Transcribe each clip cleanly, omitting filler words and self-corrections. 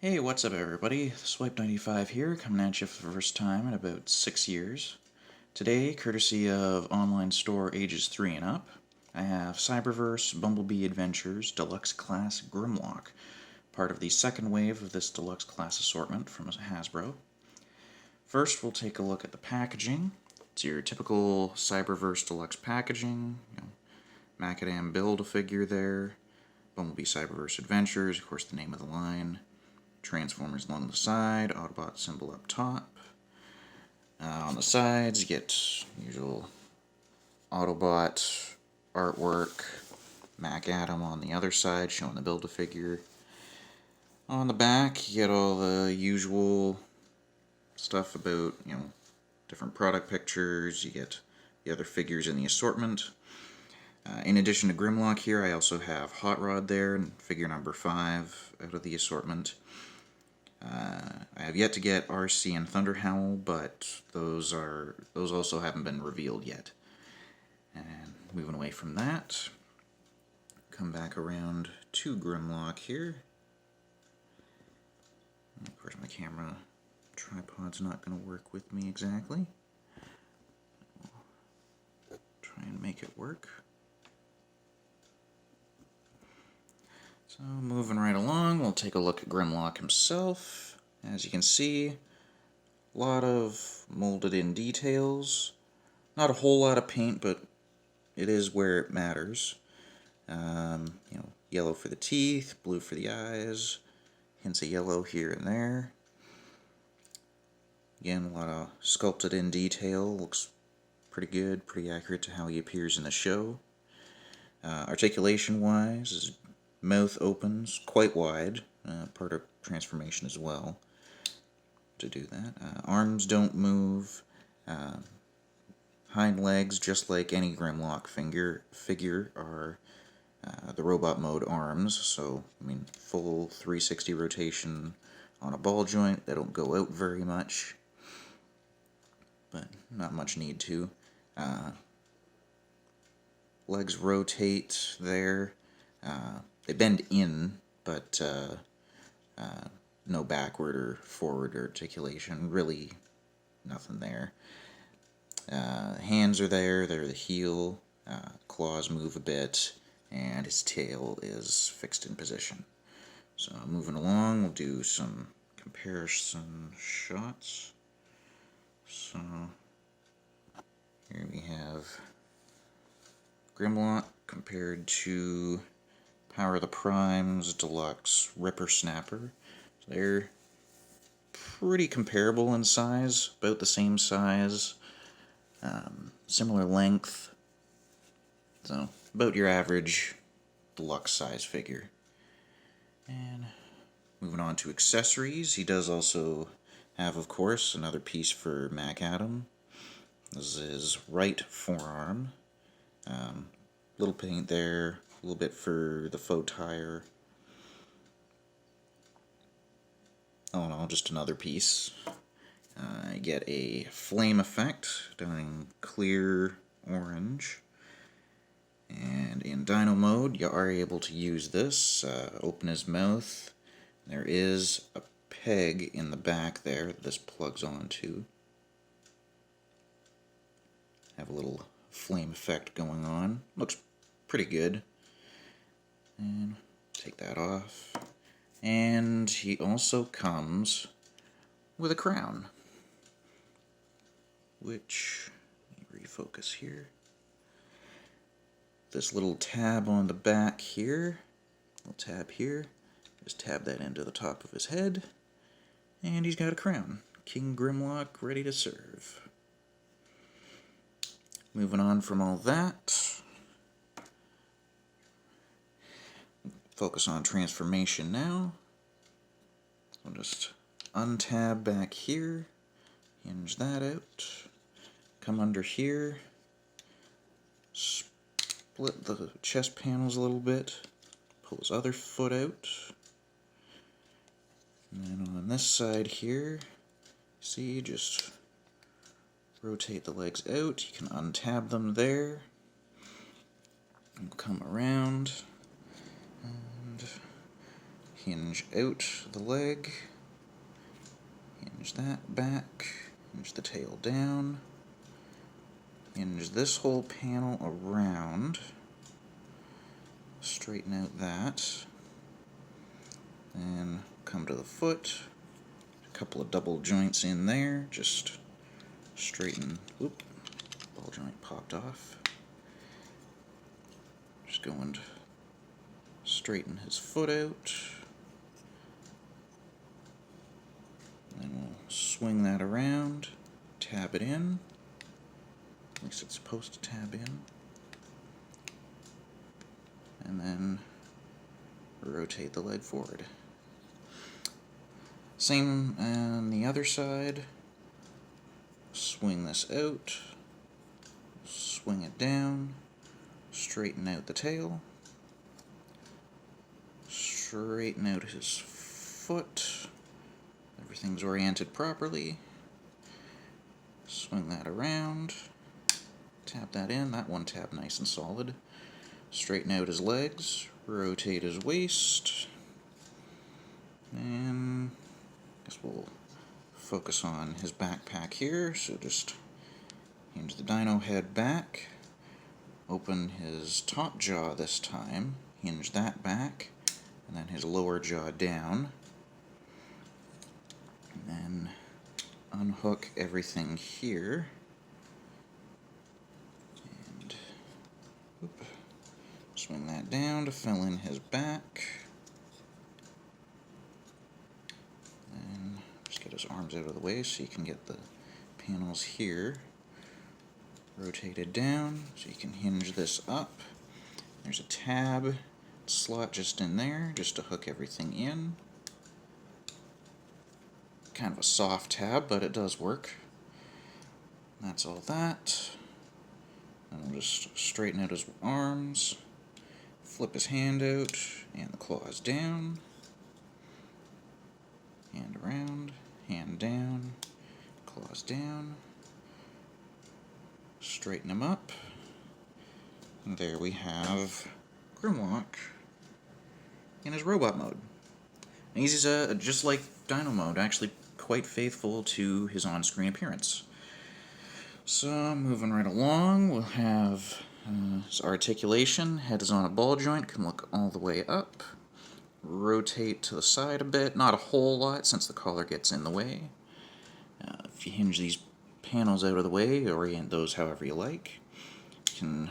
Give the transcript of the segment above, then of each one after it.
Hey, what's up everybody? Swipe95 here, coming at you for the first time in about 6 years. Today, courtesy of online store AgesThreeAndUp, I have Cyberverse Bumblebee Adventures Deluxe Class Grimlock, part of the second wave of this Deluxe Class assortment from Hasbro. First, we'll take a look at the packaging. It's your typical Cyberverse Deluxe packaging, Macadam Build-A-Figure there, Bumblebee Cyberverse Adventures, of course the name of the line, Transformers along the side, Autobot symbol up top. On the sides, you get usual Autobot artwork, Macadam on the other side, showing the Build-A-Figure. On the back, you get all the usual stuff about, different product pictures. You get the other figures in the assortment. In addition to Grimlock here, I also have Hot Rod there, and figure number 5 out of the assortment. I have yet to get RC and Thunderhowl, but those also haven't been revealed yet. And moving away from that, come back around to Grimlock here. And of course my camera tripod's not going to work with me exactly. Try and make it work. So moving right along, we'll take a look at Grimlock himself. As you can see, a lot of molded in details. Not a whole lot of paint, but it is where it matters. Yellow for the teeth, blue for the eyes, hints of yellow here and there. Again, a lot of sculpted in detail. Looks pretty good, pretty accurate to how he appears in the show. Articulation wise, his mouth opens quite wide, part of transformation as well to do that. Arms don't move. Hind legs, just like any Grimlock figure, are the robot mode arms. So, full 360 rotation on a ball joint. They don't go out very much, but not much need to. Legs rotate there. They bend in, but no backward or forward articulation. Really, nothing there. Hands are there. They're the heel. Claws move a bit, and his tail is fixed in position. So moving along, we'll do some comparison shots. So here we have Grimlock compared to Power of the Primes Deluxe Ripper Snapper. So they're pretty comparable in size, about the same size, similar length. So about your average deluxe size figure. And moving on to accessories, he does also have, of course, another piece for Macadam. This is his right forearm. Little paint there, a little bit for the faux tire. Oh no, just another piece. You get a flame effect done in clear orange. And in Dino mode, you are able to use this. Open his mouth. There is a peg in the back there that this plugs onto. Have a little flame effect going on. Looks pretty good. And take that off. And he also comes with a crown, which, let me refocus here. This little tab on the back here, little tab here, just tab that into the top of his head, and he's got a crown. King Grimlock, ready to serve. Moving on from all that, focus on transformation now. I'll just untab back here, hinge that out, come under here, split the chest panels a little bit, pull his other foot out, and then on this side here, see, just rotate the legs out. You can untab them there. We'll come around, and hinge out the leg, hinge that back, hinge the tail down, hinge this whole panel around, straighten out that, then come to the foot, a couple of double joints in there, just straighten, oop, ball joint popped off, just going to straighten his foot out, then we'll swing that around, tab it in, at least it's supposed to tab in, and then rotate the leg forward. Same on the other side, swing this out, swing it down, straighten out the tail, straighten out his foot, everything's oriented properly, swing that around, tap that in, that one tabbed nice and solid, straighten out his legs, rotate his waist, and I guess we'll focus on his backpack here, so just hinge the dino head back, open his top jaw this time, hinge that back, and then his lower jaw down, and then unhook everything here, and whoop, swing that down to fill in his back, and just get his arms out of the way so you can get the panels here rotated down, so you can hinge this up. There's a tab slot just in there, just to hook everything in. Kind of a soft tab, but it does work. That's all that. And we'll just straighten out his arms, flip his hand out, and the claws down, hand around, hand down, claws down, straighten him up, and there we have Grimlock in his robot mode. And he's just like Dino mode, actually quite faithful to his on-screen appearance. So, moving right along, we'll have his articulation. Head is on a ball joint, can look all the way up. Rotate to the side a bit, not a whole lot since the collar gets in the way. If you hinge these panels out of the way, orient those however you like. You can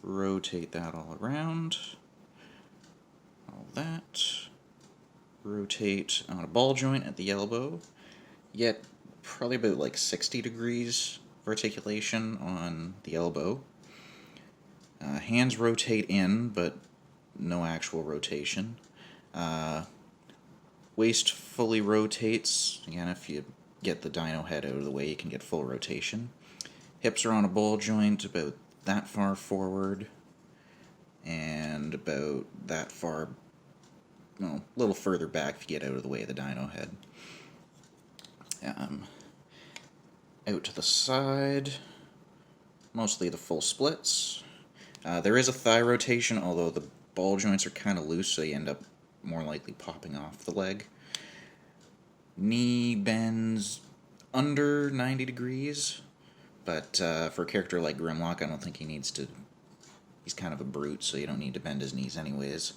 rotate that all around. All that. Rotate on a ball joint at the elbow. Yet probably about like 60 degrees of articulation on the elbow. Hands rotate in, but no actual rotation. Waist fully rotates. Again, if you get the dino head out of the way, you can get full rotation. Hips are on a ball joint about that far forward, and about that far, a little further back if you get out of the way of the dino head. Out to the side, mostly the full splits. There is a thigh rotation, although the ball joints are kind of loose, so you end up more likely popping off the leg. Knee bends under 90 degrees, but for a character like Grimlock, I don't think he needs to. He's kind of a brute, so you don't need to bend his knees anyways.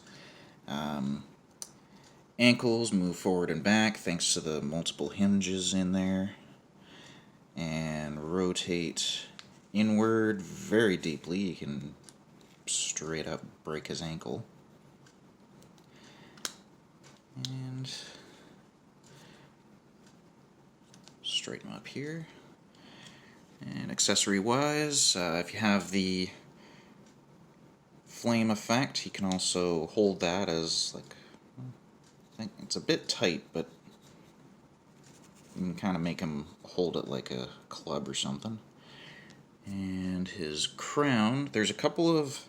Ankles move forward and back thanks to the multiple hinges in there. And rotate inward very deeply. You can straight up break his ankle. And straighten him up here. And accessory-wise, if you have the flame effect, you can also hold that as, like, I think it's a bit tight, but you can kind of make him hold it like a club or something. And his crown, there's a couple of,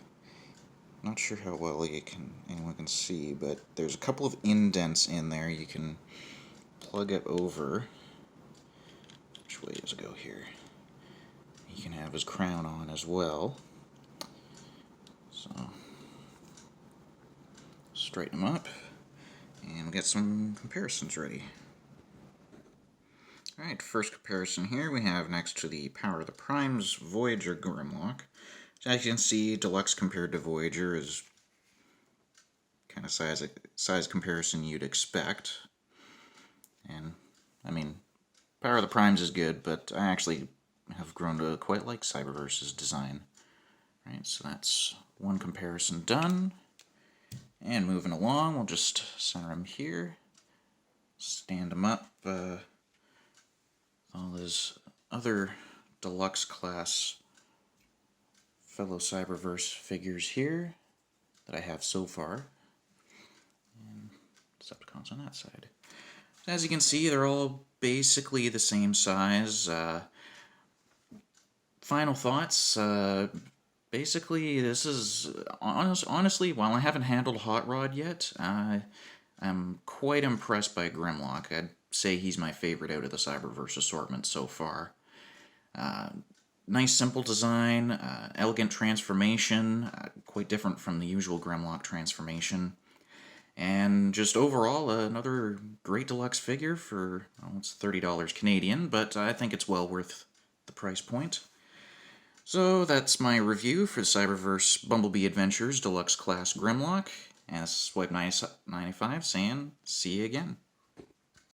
not sure how well anyone can see, but there's a couple of indents in there. You can plug it over. Which way does it go here? He can have his crown on as well. So, straighten him up. And we got some comparisons ready. Alright, first comparison here we have next to the Power of the Primes Voyager Grimlock. So as you can see, Deluxe compared to Voyager is kind of size comparison you'd expect. And, I mean, Power of the Primes is good, but I actually have grown to quite like Cyberverse's design. Right, so that's one comparison done. And moving along, we'll just center them here. Stand them up. All his other Deluxe class fellow Cyberverse figures here that I have so far. And Decepticons on that side. As you can see, they're all basically the same size. Final thoughts. Basically, this is, honestly, while I haven't handled Hot Rod yet, I'm quite impressed by Grimlock. I'd say he's my favorite out of the Cyberverse assortment so far. Nice, simple design, elegant transformation, quite different from the usual Grimlock transformation. And just overall, another great deluxe figure for, well, it's $30 Canadian, but I think it's well worth the price point. So that's my review for the Cyberverse Bumblebee Adventures Deluxe Class Grimlock. And this is Swipe95 saying, see you again.